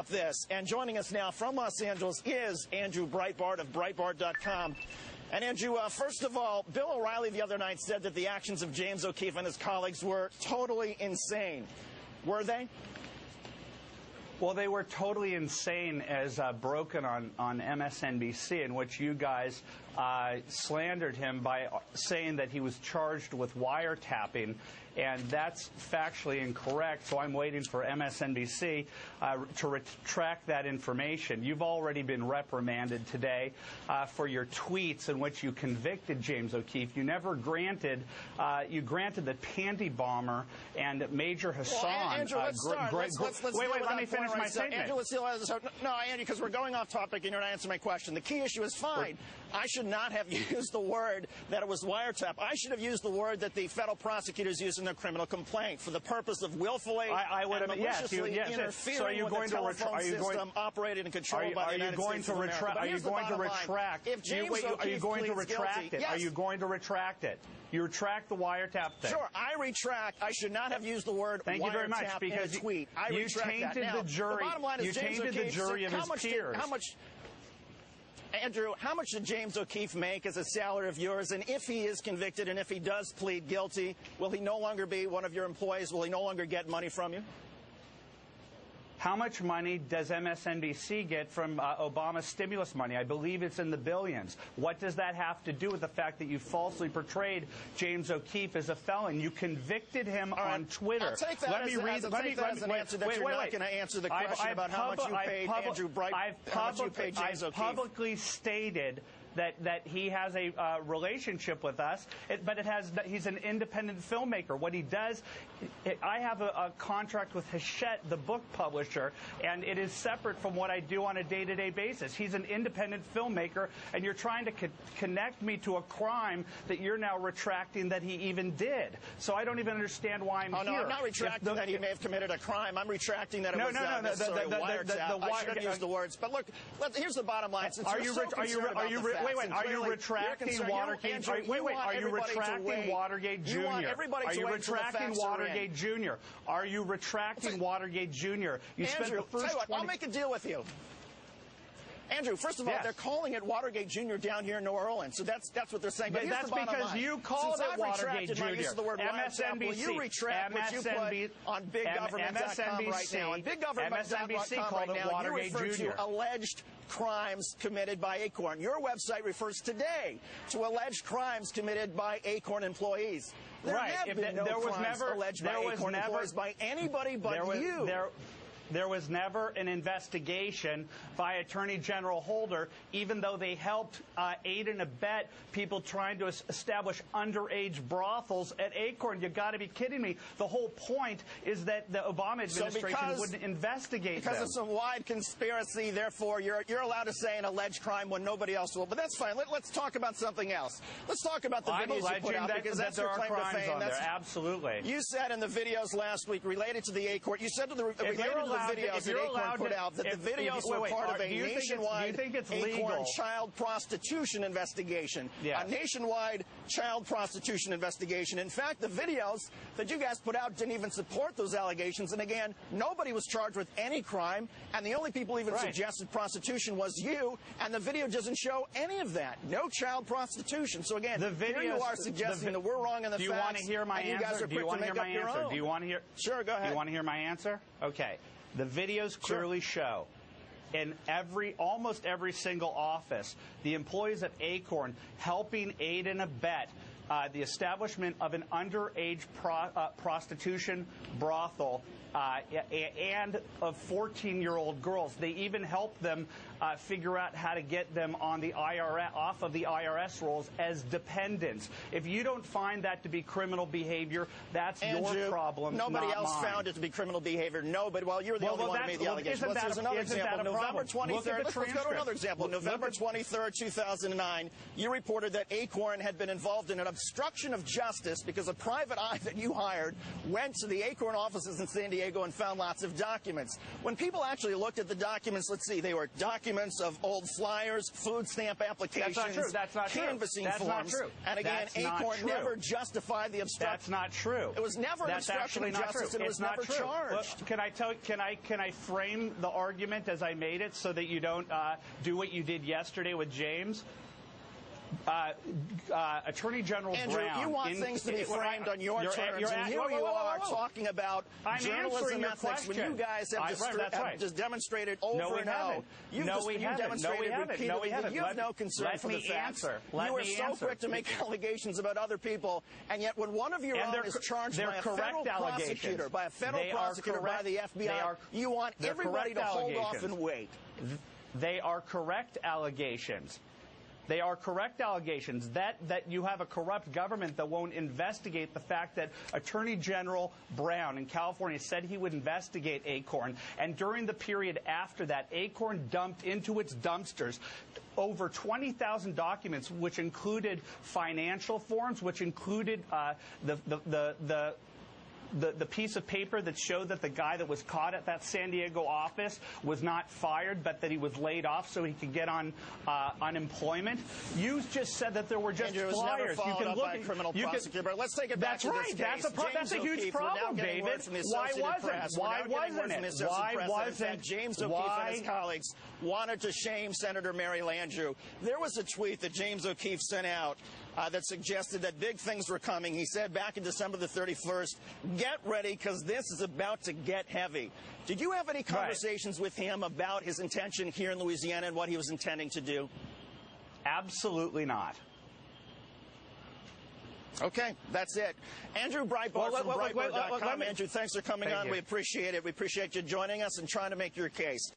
about this? And joining us now from Los Angeles is Andrew Breitbart of Breitbart.com. And Andrew, first of all, Bill O'Reilly the other night said that the actions of James O'Keefe and his colleagues were totally insane. Were they? Well, they were totally insane as broken on MSNBC, in which you guys slandered him by saying that he was charged with wiretapping, and that's factually incorrect. So I'm waiting for MSNBC to retract that information. You've already been reprimanded today for your tweets in which you convicted James O'Keefe. You never granted, you granted the panty bomber and Major Hassan. Well, Andrew, let's start. Let's wait, let me finish my statement. Andrew, let's deal with this. No, Andrew, because we're going off topic and you're not answering my question. The key issue is fine. I should not have used the word that it was wiretap. I should have used the word that the federal prosecutors used in their criminal complaint for the purpose of willfully and maliciously interfering with the telephone system operated and controlled by the United States of America. Are you going to retract? If James O'Keefe pleads guilty, yes. Are you going to retract it? You retract the wiretap thing. Sure, I retract. I should not have used the word Thank you very much, wiretap because in a tweet. I you retract tainted that. Now, the jury. The bottom line is you James tainted the jury of his peers. Andrew, how much did James O'Keefe make as a salary of yours? And if he is convicted and if he does plead guilty, will he no longer be one of your employees? Will he no longer get money from you? How much money does MSNBC get from Obama's stimulus money? I believe it's in the billions. What does that have to do with the fact that you falsely portrayed James O'Keefe as a felon? You convicted him on Twitter. I'll take that as an answer that you're not going to answer the question about how much you paid Andrew Breitbart, how much you paid James O'Keefe. I've publicly stated that he has a relationship with us, but he's an independent filmmaker. What he does, I have a contract with Hachette, the book publisher, and it is separate from what I do on a day-to-day basis. He's an independent filmmaker, and you're trying to connect me to a crime that you're now retracting that he even did. So I don't even understand why I'm here. No, I'm not retracting that he may have committed a crime. I'm retracting that it was necessarily wiretap. I shouldn't use the words. But look, here's the bottom line. Since are you retracting Watergate? Are you retracting Watergate Jr.? Are you retracting Watergate Jr.? Are you retracting Watergate Jr.? You spent the first 20... I'll make a deal with you. Andrew, first of all, they're calling it Watergate Jr. down here in New Orleans, so that's what they're saying. But that's because you called it Watergate Jr. My use of the word MSNBC. Will you retract what you put on BigGovernment.com right now? On BigGovernment.com right now, you refer to alleged crimes committed by Acorn. Your website refers today to alleged crimes committed by Acorn employees. There have been no crimes alleged by Acorn employees by anybody but you. There was never an investigation by Attorney General Holder, even though they helped aid and abet people trying to establish underage brothels at Acorn. You've got to be kidding me. The whole point is that the Obama administration wouldn't investigate them. Because of some wide conspiracy, therefore, you're allowed to say an alleged crime when nobody else will. But that's fine. Let's talk about something else. Let's talk about the videos you put out, because that's your claim to fame. Absolutely. You said in the videos last week related to the Acorn, you said to the videos that Acorn put out that the videos were part of a nationwide Acorn child prostitution investigation. Yes. A nationwide child prostitution investigation. In fact, the videos that you guys put out didn't even support those allegations. And again, nobody was charged with any crime, and the only people even suggested prostitution was you, and the video doesn't show any of that. No child prostitution. So again, here you are suggesting that we're wrong in the facts. Do you want to hear my answer? Do you want to hear my answer? Do you want to hear? Sure, go ahead. Do you want to hear my answer? Okay. The videos clearly show in almost every single office, the employees of Acorn helping aid and abet the establishment of an underage prostitution brothel and of 14-year-old girls. They even helped them figure out how to get them on the IRS, off of the IRS rolls as dependents. If you don't find that to be criminal behavior, that's your problem. Nobody else mine. found it to be criminal behavior. No, but you're the only one who made the allegation. Here's another example. November 23rd. Let's go to another example. November 23rd, 2009. You reported that Acorn had been involved in an obstruction of justice because a private eye that you hired went to the Acorn offices in San Diego Diego and found lots of documents. When people actually looked at the documents, let's see, they were documents of old flyers, food stamp applications, That's not true. canvassing That's forms. not true. And again, Acorn never justified the obstruction. That's not true. It was never an obstruction of justice, and it was never charged. Well, can I frame the argument as I made it so that you don't do what you did yesterday with James? Attorney General Andrew, Brown. you want things to be framed on your terms, and here you are talking about journalism ethics when you guys have just demonstrated over and over. You've demonstrated repeatedly that you have no concern for the facts. You are so quick to make allegations about other people, and yet when one of your own is charged by a federal prosecutor, by the FBI, you want everybody to hold off and wait. They are correct allegations. They are correct allegations that you have a corrupt government that won't investigate the fact that Attorney General Brown in California said he would investigate Acorn. And during the period after that, Acorn dumped into its dumpsters over 20,000 documents, which included financial forms, which included the piece of paper that showed that the guy that was caught at that San Diego office was not fired, but that he was laid off so he could get on unemployment. You just said that there were just Andrew, flyers. Was never followed up by a criminal prosecutor. But let's take it back to this case. That's a huge problem, David. Why wasn't it? James O'Keefe and his colleagues wanted to shame Senator Mary Landrieu. There was a tweet that James O'Keefe sent out that suggested that big things were coming. He said back in December the 31st, get ready because this is about to get heavy. Did you have any conversations with him about his intention here in Louisiana and what he was intending to do? Absolutely not. Okay, that's it. Andrew Breitbart from Breitbart.com. Andrew, thanks for coming on. We appreciate it. We appreciate you joining us and trying to make your case.